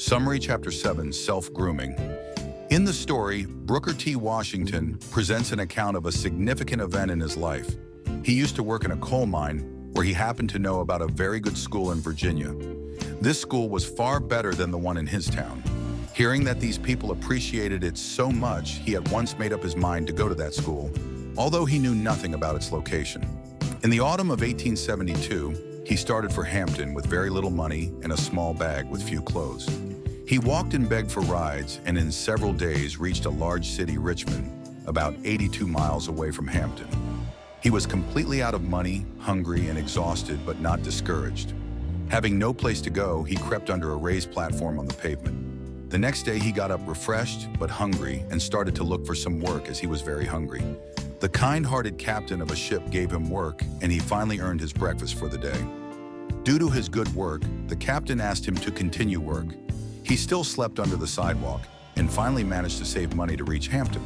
Summary Chapter 7, Self-Grooming. In the story, Booker T. Washington presents an account of a significant event in his life. He used to work in a coal mine where he happened to know about a very good school in Virginia. This school was far better than the one in his town. Hearing that these people appreciated it so much, he at once made up his mind to go to that school, although he knew nothing about its location. In the autumn of 1872, he started for Hampton with very little money and a small bag with few clothes. He walked and begged for rides and in several days reached a large city, Richmond, about 82 miles away from Hampton. He was completely out of money, hungry, and exhausted, but not discouraged. Having no place to go, he crept under a raised platform on the pavement. The next day, he got up refreshed but hungry and started to look for some work as he was very hungry. The kind-hearted captain of a ship gave him work, and he finally earned his breakfast for the day. Due to his good work, the captain asked him to continue work. He still slept under the sidewalk and finally managed to save money to reach Hampton.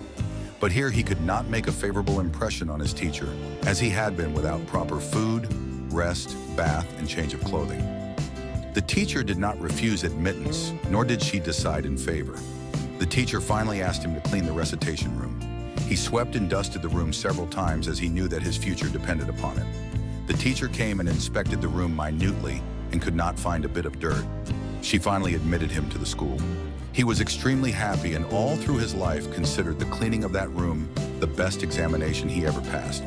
But here he could not make a favorable impression on his teacher, as he had been without proper food, rest, bath, and change of clothing. The teacher did not refuse admittance, nor did she decide in favor. The teacher finally asked him to clean the recitation room. He swept and dusted the room several times as he knew that his future depended upon it. The teacher came and inspected the room minutely and could not find a bit of dirt. She finally admitted him to the school. He was extremely happy and all through his life considered the cleaning of that room the best examination he ever passed.